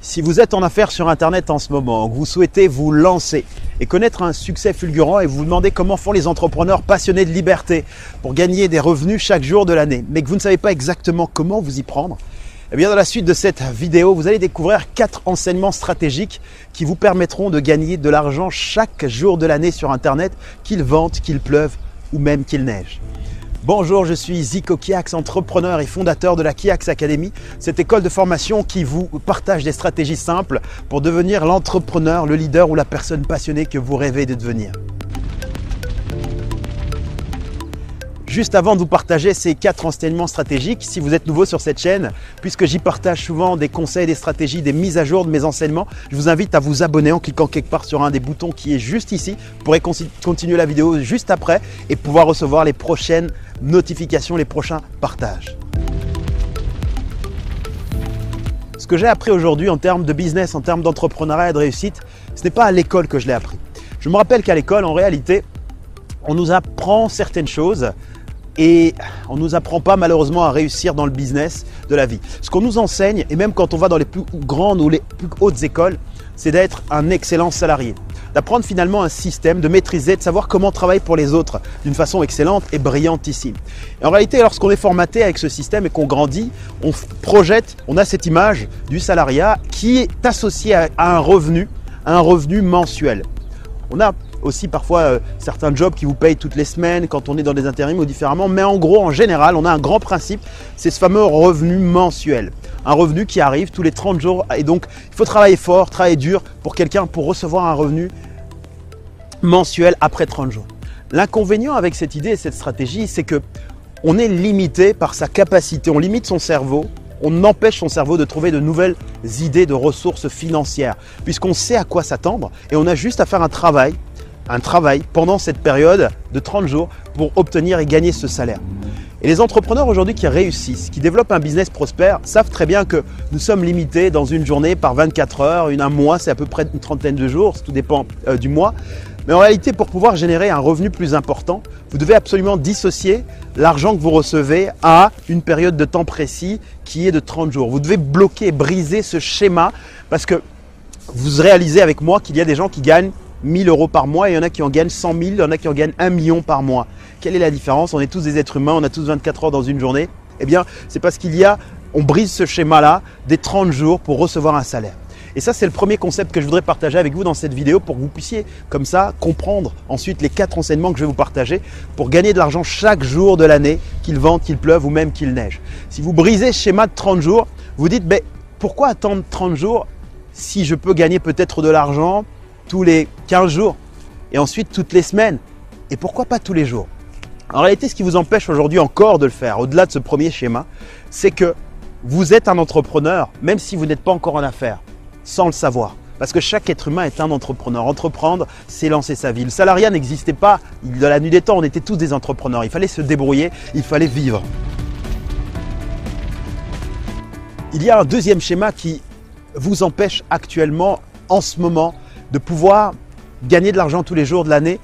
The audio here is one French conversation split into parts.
Si vous êtes en affaires sur Internet en ce moment, que vous souhaitez vous lancer et connaître un succès fulgurant et vous vous demandez comment font les entrepreneurs passionnés de liberté pour gagner des revenus chaque jour de l'année, mais que vous ne savez pas exactement comment vous y prendre, eh bien dans la suite de cette vidéo, vous allez découvrir 4 enseignements stratégiques qui vous permettront de gagner de l'argent chaque jour de l'année sur Internet, qu'il vente, qu'il pleuve ou même qu'il neige. Bonjour, je suis Zico Kiax, entrepreneur et fondateur de la Kiax Academy, cette école de formation qui vous partage des stratégies simples pour devenir l'entrepreneur, le leader ou la personne passionnée que vous rêvez de devenir. Juste avant de vous partager ces 4 enseignements stratégiques, si vous êtes nouveau sur cette chaîne, puisque j'y partage souvent des conseils, des stratégies, des mises à jour de mes enseignements, je vous invite à vous abonner en cliquant quelque part sur un des boutons qui est juste ici. Vous pourrez continuer la vidéo juste après et pouvoir recevoir les prochaines notifications, les prochains partages. Ce que j'ai appris aujourd'hui en termes de business, en termes d'entrepreneuriat et de réussite, ce n'est pas à l'école que je l'ai appris. Je me rappelle qu'à l'école, en réalité, on nous apprend certaines choses et on ne nous apprend pas malheureusement à réussir dans le business de la vie. Ce qu'on nous enseigne, et même quand on va dans les plus grandes ou les plus hautes écoles, c'est d'être un excellent salarié. D'apprendre finalement un système, de maîtriser, de savoir comment travailler pour les autres d'une façon excellente et brillantissime. Et en réalité, lorsqu'on est formaté avec ce système et qu'on grandit, on projette, on a cette image du salariat qui est associée à un revenu mensuel. On a aussi parfois certains jobs qui vous payent toutes les semaines quand on est dans des intérims ou différemment, mais en gros, en général, on a un grand principe, c'est ce fameux revenu mensuel. Un revenu qui arrive tous les 30 jours et donc il faut travailler fort, travailler dur pour recevoir un revenu mensuel après 30 jours. L'inconvénient avec cette idée et cette stratégie, c'est que on est limité par sa capacité, on limite son cerveau, on empêche son cerveau de trouver de nouvelles idées de ressources financières puisqu'on sait à quoi s'attendre et on a juste à faire un travail pendant cette période de 30 jours pour obtenir et gagner ce salaire. Et les entrepreneurs aujourd'hui qui réussissent, qui développent un business prospère, savent très bien que nous sommes limités dans une journée par 24 heures, un mois, c'est à peu près une trentaine de jours, tout dépend du mois. Mais en réalité, pour pouvoir générer un revenu plus important, vous devez absolument dissocier l'argent que vous recevez à une période de temps précis qui est de 30 jours. Vous devez bloquer, briser ce schéma parce que vous réalisez avec moi qu'il y a des gens qui gagnent 1 000 € par mois et il y en a qui en gagnent 100 000, il y en a qui en gagnent 1 million par mois. Quelle est la différence? On est tous des êtres humains, on a tous 24 heures dans une journée. Eh bien, c'est parce on brise ce schéma-là des 30 jours pour recevoir un salaire. Et ça, c'est le premier concept que je voudrais partager avec vous dans cette vidéo pour que vous puissiez comme ça comprendre ensuite les 4 enseignements que je vais vous partager pour gagner de l'argent chaque jour de l'année, qu'il vente, qu'il pleuve ou même qu'il neige. Si vous brisez ce schéma de 30 jours, vous dites pourquoi attendre 30 jours si je peux gagner peut-être de l'argent tous les 15 jours et ensuite toutes les semaines et pourquoi pas tous les jours? En réalité, ce qui vous empêche aujourd'hui encore de le faire, au-delà de ce premier schéma, c'est que vous êtes un entrepreneur, même si vous n'êtes pas encore en affaires, sans le savoir. Parce que chaque être humain est un entrepreneur. Entreprendre, c'est lancer sa vie. Le salariat n'existait pas de la nuit des temps, on était tous des entrepreneurs. Il fallait se débrouiller, il fallait vivre. Il y a un deuxième schéma qui vous empêche actuellement, en ce moment, de pouvoir gagner de l'argent tous les jours de l'année,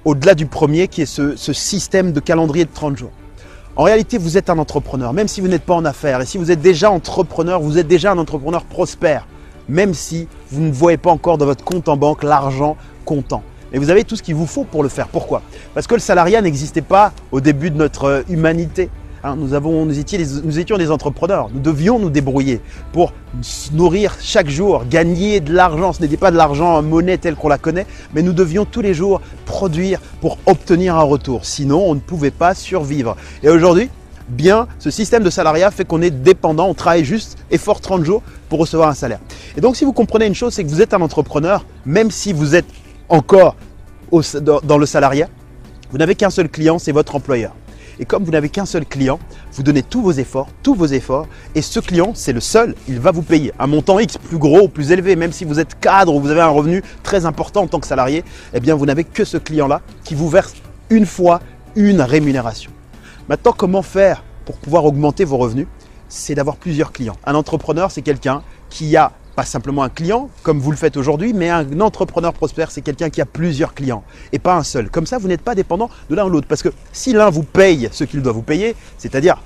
au-delà du premier qui est ce système de calendrier de 30 jours. En réalité, vous êtes un entrepreneur, même si vous n'êtes pas en affaires. Et si vous êtes déjà entrepreneur, vous êtes déjà un entrepreneur prospère, même si vous ne voyez pas encore dans votre compte en banque l'argent comptant. Mais vous avez tout ce qu'il vous faut pour le faire. Pourquoi? Parce que le salariat n'existait pas au début de notre humanité. Nous étions des entrepreneurs, nous devions nous débrouiller pour nous nourrir chaque jour, gagner de l'argent. Ce n'était pas de l'argent en monnaie telle qu'on la connaît, mais nous devions tous les jours produire pour obtenir un retour. Sinon, on ne pouvait pas survivre. Et aujourd'hui, ce système de salariat fait qu'on est dépendant, on travaille juste et fort 30 jours pour recevoir un salaire. Et donc, si vous comprenez une chose, c'est que vous êtes un entrepreneur, même si vous êtes encore dans le salariat, vous n'avez qu'un seul client, c'est votre employeur. Et comme vous n'avez qu'un seul client, vous donnez tous vos efforts, et ce client, c'est le seul, il va vous payer un montant X plus gros, plus élevé, même si vous êtes cadre ou vous avez un revenu très important en tant que salarié, eh bien vous n'avez que ce client-là qui vous verse une fois une rémunération. Maintenant, comment faire pour pouvoir augmenter vos revenus? C'est d'avoir plusieurs clients. Un entrepreneur, c'est quelqu'un qui a pas simplement un client, comme vous le faites aujourd'hui, mais un entrepreneur prospère, c'est quelqu'un qui a plusieurs clients et pas un seul. Comme ça, vous n'êtes pas dépendant de l'un ou l'autre. Parce que si l'un vous paye ce qu'il doit vous payer, c'est-à-dire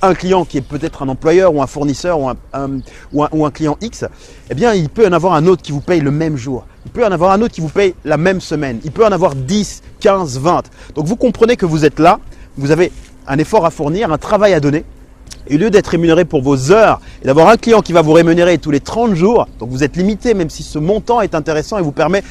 un client qui est peut-être un employeur ou un fournisseur ou un client X, eh bien, il peut y en avoir un autre qui vous paye le même jour. Il peut y en avoir un autre qui vous paye la même semaine. Il peut y en avoir 10, 15, 20. Donc, vous comprenez que vous êtes là, vous avez un effort à fournir, un travail à donner. Et au lieu d'être rémunéré pour vos heures et d'avoir un client qui va vous rémunérer tous les 30 jours, donc vous êtes limité même si ce montant est intéressant et vous permet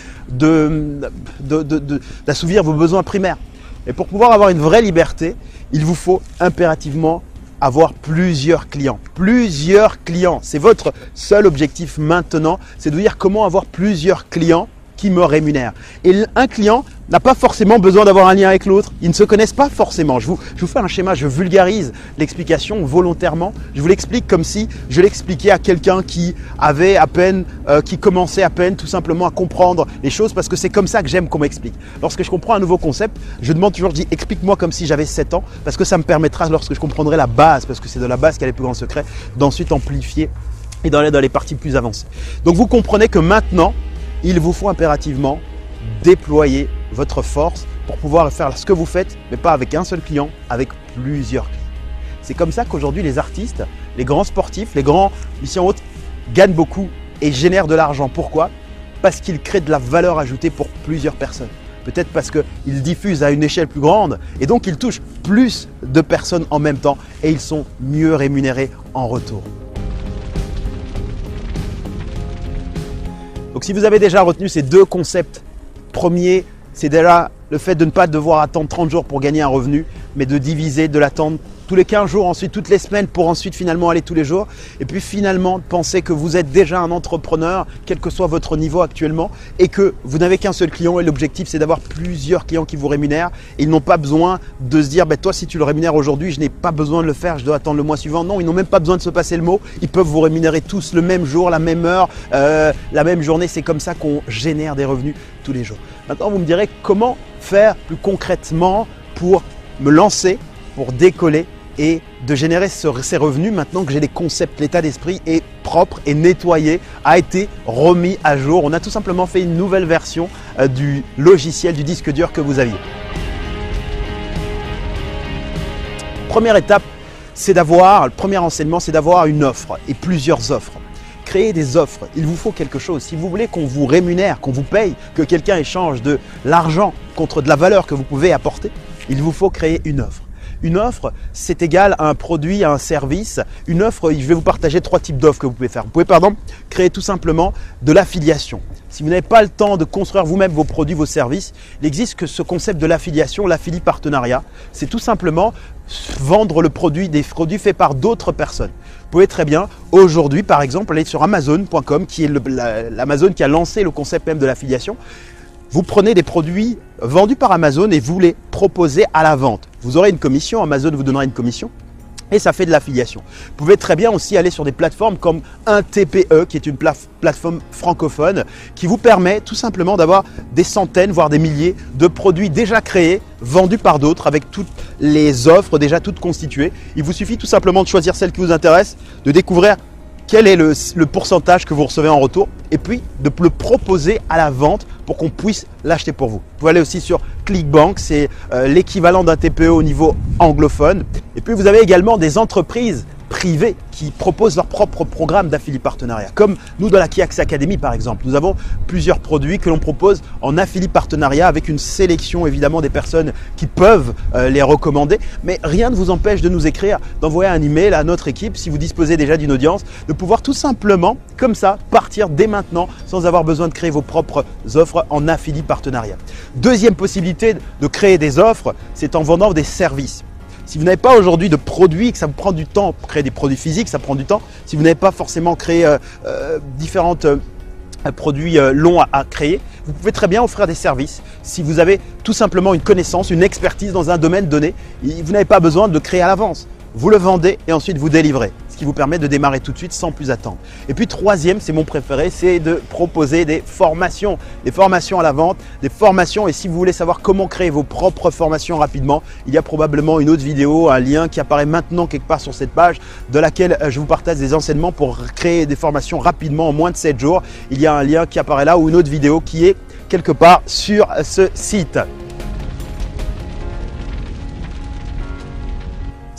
d'assouvir vos besoins primaires. Et pour pouvoir avoir une vraie liberté, il vous faut impérativement avoir plusieurs clients. Plusieurs clients, c'est votre seul objectif maintenant, c'est de vous dire comment avoir plusieurs clients qui me rémunèrent. Et un client n'a pas forcément besoin d'avoir un lien avec l'autre. Ils ne se connaissent pas forcément. Je vous fais un schéma, je vulgarise l'explication volontairement. Je vous l'explique comme si je l'expliquais à quelqu'un qui avait à peine, qui commençait à peine tout simplement à comprendre les choses parce que c'est comme ça que j'aime qu'on m'explique. Lorsque je comprends un nouveau concept, je demande toujours, je dis explique-moi comme si j'avais 7 ans parce que ça me permettra lorsque je comprendrai la base, parce que c'est de la base qu'il y a les plus grands secrets, d'ensuite amplifier et d'aller dans les parties plus avancées. Donc vous comprenez que maintenant, il vous faut impérativement déployer votre force pour pouvoir faire ce que vous faites, mais pas avec un seul client, avec plusieurs clients. C'est comme ça qu'aujourd'hui les artistes, les grands sportifs, les grands missions hautes gagnent beaucoup et génèrent de l'argent. Pourquoi? Parce qu'ils créent de la valeur ajoutée pour plusieurs personnes. Peut-être parce qu'ils diffusent à une échelle plus grande et donc ils touchent plus de personnes en même temps et ils sont mieux rémunérés en retour. Donc si vous avez déjà retenu ces deux concepts, premier, c'est déjà le fait de ne pas devoir attendre 30 jours pour gagner un revenu, mais de diviser, de l'attendre tous les 15 jours, ensuite toutes les semaines pour ensuite finalement aller tous les jours. Et puis finalement, penser que vous êtes déjà un entrepreneur, quel que soit votre niveau actuellement, et que vous n'avez qu'un seul client et l'objectif c'est d'avoir plusieurs clients qui vous rémunèrent. Et ils n'ont pas besoin de se dire, toi si tu le rémunères aujourd'hui, je n'ai pas besoin de le faire, je dois attendre le mois suivant. Non, ils n'ont même pas besoin de se passer le mot. Ils peuvent vous rémunérer tous le même jour, la même heure, la même journée. C'est comme ça qu'on génère des revenus tous les jours. Maintenant, vous me direz comment faire plus concrètement pour me lancer, pour décoller et de générer ces revenus maintenant que j'ai des concepts, l'état d'esprit est propre et nettoyé, a été remis à jour. On a tout simplement fait une nouvelle version du logiciel, du disque dur que vous aviez. Première étape, le premier enseignement, c'est d'avoir une offre et plusieurs offres. Créer des offres, il vous faut quelque chose. Si vous voulez qu'on vous rémunère, qu'on vous paye, que quelqu'un échange de l'argent contre de la valeur que vous pouvez apporter, il vous faut créer une offre. Une offre, c'est égal à un produit, à un service. Une offre, je vais vous partager 3 types d'offres que vous pouvez faire. Vous pouvez par exemple créer tout simplement de l'affiliation. Si vous n'avez pas le temps de construire vous-même vos produits, vos services, il existe que ce concept de l'affiliation, l'affili-partenariat. C'est tout simplement vendre des produits faits par d'autres personnes. Vous pouvez très bien aujourd'hui par exemple aller sur Amazon.com qui est l'Amazon qui a lancé le concept même de l'affiliation. Vous prenez des produits vendus par Amazon et vous les proposez à la vente. Vous aurez une commission, Amazon vous donnera une commission et ça fait de l'affiliation. Vous pouvez très bien aussi aller sur des plateformes comme un TPE qui est une plateforme francophone qui vous permet tout simplement d'avoir des centaines voire des milliers de produits déjà créés, vendus par d'autres avec toutes les offres déjà toutes constituées. Il vous suffit tout simplement de choisir celle qui vous intéresse, de découvrir quel est le pourcentage que vous recevez en retour et puis de le proposer à la vente pour qu'on puisse l'acheter pour vous. Vous pouvez aller aussi sur ClickBank, c'est l'équivalent d'un TPE au niveau anglophone. Et puis vous avez également des entreprises privées qui proposent leur propre programme d'affilié partenariat. Comme nous dans la Kiax Academy par exemple, nous avons plusieurs produits que l'on propose en affilié partenariat avec une sélection évidemment des personnes qui peuvent les recommander. Mais rien ne vous empêche de nous écrire, d'envoyer un email à notre équipe si vous disposez déjà d'une audience, de pouvoir tout simplement comme ça partir dès maintenant sans avoir besoin de créer vos propres offres en affilié partenariat. Deuxième possibilité de créer des offres, c'est en vendant des services. Si vous n'avez pas aujourd'hui de produits, que ça vous prend du temps pour créer des produits physiques, ça prend du temps. Si vous n'avez pas forcément créé différents produits longs à créer, vous pouvez très bien offrir des services. Si vous avez tout simplement une connaissance, une expertise dans un domaine donné, vous n'avez pas besoin de le créer à l'avance. Vous le vendez et ensuite vous délivrez, ce qui vous permet de démarrer tout de suite sans plus attendre. Et puis troisième, c'est mon préféré, c'est de proposer des formations à la vente, des formations. Et si vous voulez savoir comment créer vos propres formations rapidement, il y a probablement une autre vidéo, un lien qui apparaît maintenant quelque part sur cette page de laquelle je vous partage des enseignements pour créer des formations rapidement en moins de 7 jours. Il y a un lien qui apparaît là ou une autre vidéo qui est quelque part sur ce site.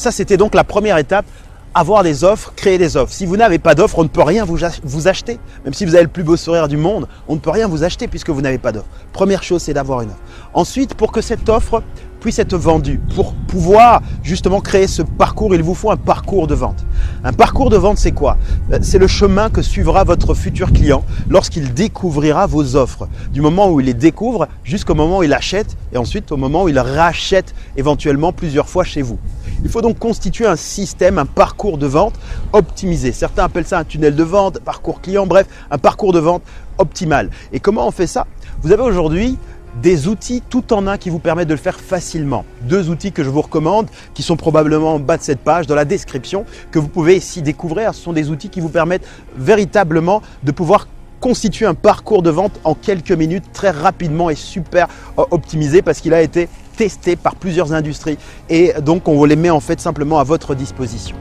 Ça, c'était donc la première étape. Avoir des offres, créer des offres. Si vous n'avez pas d'offres, on ne peut rien vous acheter. Même si vous avez le plus beau sourire du monde, on ne peut rien vous acheter puisque vous n'avez pas d'offre. Première chose, c'est d'avoir une offre. Ensuite, pour que cette offre puisse être vendue, pour pouvoir justement créer ce parcours, il vous faut un parcours de vente. Un parcours de vente, c'est quoi? C'est le chemin que suivra votre futur client lorsqu'il découvrira vos offres. Du moment où il les découvre jusqu'au moment où il achète et ensuite au moment où il rachète éventuellement plusieurs fois chez vous. Il faut donc constituer un système, un parcours de vente optimisé. Certains appellent ça un tunnel de vente, parcours client, bref, un parcours de vente optimal. Et comment on fait ça? Vous avez aujourd'hui des outils tout en un qui vous permettent de le faire facilement. 2 outils que je vous recommande, qui sont probablement en bas de cette page, dans la description, que vous pouvez ici découvrir. Ce sont des outils qui vous permettent véritablement de pouvoir constituer un parcours de vente en quelques minutes, très rapidement et super optimisé parce qu'il a été testé par plusieurs industries et donc on les met en fait simplement à votre disposition.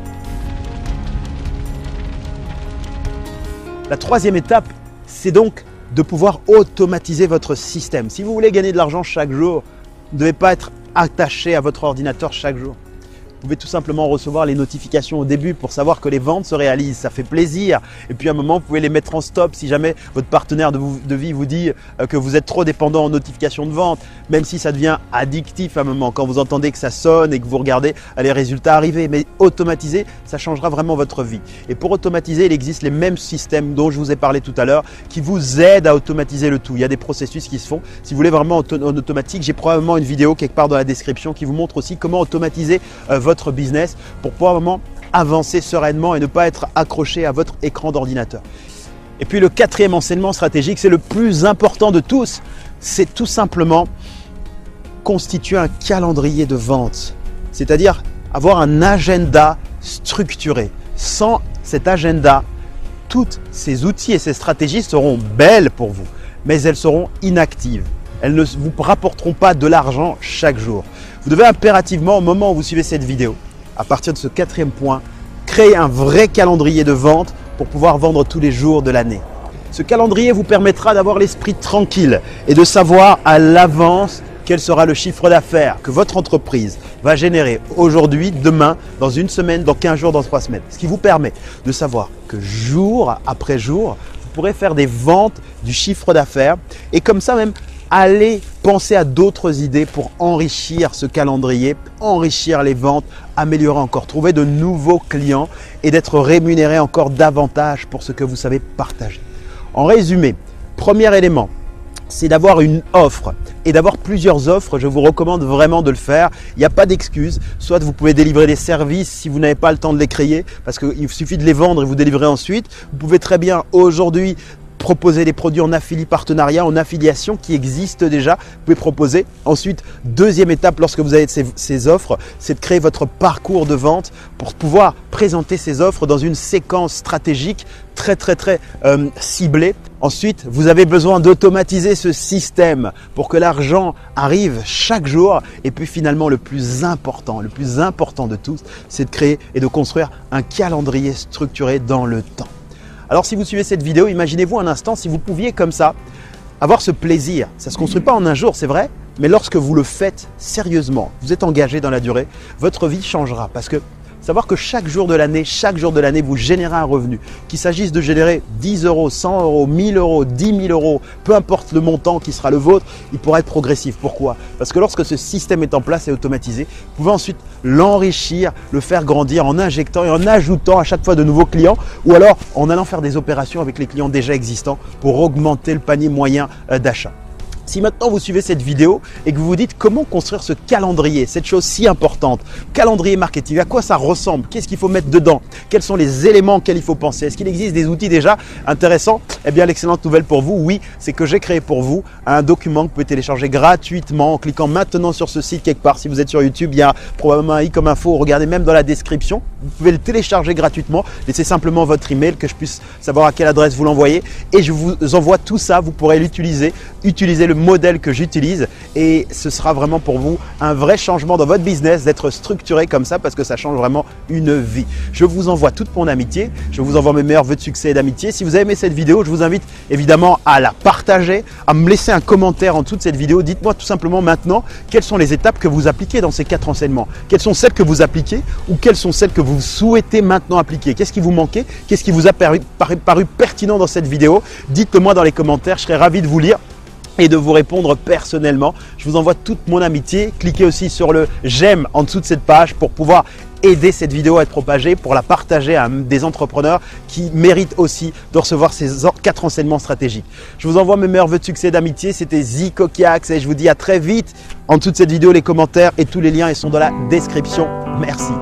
La troisième étape, c'est donc de pouvoir automatiser votre système. Si vous voulez gagner de l'argent chaque jour, vous ne devez pas être attaché à votre ordinateur chaque jour. Vous pouvez tout simplement recevoir les notifications au début pour savoir que les ventes se réalisent, ça fait plaisir. Et puis à un moment, vous pouvez les mettre en stop si jamais votre partenaire de vie vous dit que vous êtes trop dépendant en notifications de vente, même si ça devient addictif à un moment, quand vous entendez que ça sonne et que vous regardez les résultats arriver. Mais automatiser, ça changera vraiment votre vie. Et pour automatiser, il existe les mêmes systèmes dont je vous ai parlé tout à l'heure qui vous aident à automatiser le tout. Il y a des processus qui se font. Si vous voulez vraiment en automatique, j'ai probablement une vidéo quelque part dans la description qui vous montre aussi comment automatiser votre business pour pouvoir vraiment avancer sereinement et ne pas être accroché à votre écran d'ordinateur. Et puis le quatrième enseignement stratégique, c'est le plus important de tous, c'est tout simplement constituer un calendrier de vente, c'est-à-dire avoir un agenda structuré. Sans cet agenda, tous ces outils et ces stratégies seront belles pour vous, mais elles seront inactives. Elles ne vous rapporteront pas de l'argent chaque jour. Vous devez impérativement, au moment où vous suivez cette vidéo, à partir de ce quatrième point, créer un vrai calendrier de vente pour pouvoir vendre tous les jours de l'année. Ce calendrier vous permettra d'avoir l'esprit tranquille et de savoir à l'avance quel sera le chiffre d'affaires que votre entreprise va générer aujourd'hui, demain, dans une semaine, dans 15 jours, dans 3 semaines. Ce qui vous permet de savoir que jour après jour, vous pourrez faire des ventes du chiffre d'affaires et comme ça même, allez penser à d'autres idées pour enrichir ce calendrier, enrichir les ventes, améliorer encore, trouver de nouveaux clients et d'être rémunéré encore davantage pour ce que vous savez partager. En résumé, premier élément, c'est d'avoir une offre et d'avoir plusieurs offres. Je vous recommande vraiment de le faire. Il n'y a pas d'excuse. Soit vous pouvez délivrer des services si vous n'avez pas le temps de les créer parce qu'il suffit de les vendre et vous délivrer ensuite. Vous pouvez très bien aujourd'hui proposer des produits en affilié partenariat, en affiliation qui existent déjà. Vous pouvez proposer. Ensuite, deuxième étape lorsque vous avez ces offres, c'est de créer votre parcours de vente pour pouvoir présenter ces offres dans une séquence stratégique très ciblée. Ensuite, vous avez besoin d'automatiser ce système pour que l'argent arrive chaque jour. Et puis finalement, le plus important de tous, c'est de créer et de construire un calendrier structuré dans le temps. Alors si vous suivez cette vidéo, imaginez-vous un instant si vous pouviez comme ça avoir ce plaisir. Ça ne se construit pas en un jour, c'est vrai, mais lorsque vous le faites sérieusement, vous êtes engagé dans la durée, votre vie changera parce que savoir que chaque jour de l'année, vous générez un revenu. Qu'il s'agisse de générer 10 euros, 100 euros, 1000 euros, 10 000 euros, peu importe le montant qui sera le vôtre, il pourra être progressif. Pourquoi? Parce que lorsque ce système est en place et automatisé, vous pouvez ensuite l'enrichir, le faire grandir en injectant et en ajoutant à chaque fois de nouveaux clients ou alors en allant faire des opérations avec les clients déjà existants pour augmenter le panier moyen d'achat. Si maintenant vous suivez cette vidéo et que vous vous dites comment construire ce calendrier, cette chose si importante, calendrier marketing, à quoi ça ressemble, qu'est-ce qu'il faut mettre dedans, quels sont les éléments auxquels il faut penser, est-ce qu'il existe des outils déjà intéressants? Eh bien l'excellente nouvelle pour vous, oui, c'est que j'ai créé pour vous un document que vous pouvez télécharger gratuitement en cliquant maintenant sur ce site quelque part. Si vous êtes sur YouTube, il y a probablement un i comme info, regardez même dans la description, vous pouvez le télécharger gratuitement, laissez simplement votre email que je puisse savoir à quelle adresse vous l'envoyez et je vous envoie tout ça, vous pourrez l'utiliser, utiliser le le modèle que j'utilise et ce sera vraiment pour vous un vrai changement dans votre business d'être structuré comme ça parce que ça change vraiment une vie. Je vous envoie toute mon amitié, je vous envoie mes meilleurs vœux de succès et d'amitié. Si vous avez aimé cette vidéo, je vous invite évidemment à la partager, à me laisser un commentaire en dessous de cette vidéo. Dites-moi tout simplement maintenant quelles sont les étapes que vous appliquez dans ces 4 enseignements. Quelles sont celles que vous appliquez ou quelles sont celles que vous souhaitez maintenant appliquer? Qu'est-ce qui vous manquait? Qu'est-ce qui vous a paru pertinent dans cette vidéo? Dites-le moi dans les commentaires, je serai ravi de vous lire et de vous répondre personnellement. Je vous envoie toute mon amitié. Cliquez aussi sur le j'aime en dessous de cette page pour pouvoir aider cette vidéo à être propagée, pour la partager à des entrepreneurs qui méritent aussi de recevoir ces 4 enseignements stratégiques. Je vous envoie mes meilleurs vœux de succès et d'amitié. C'était Zicokiax et je vous dis à très vite. En dessous de cette vidéo, les commentaires et tous les liens ils sont dans la description. Merci.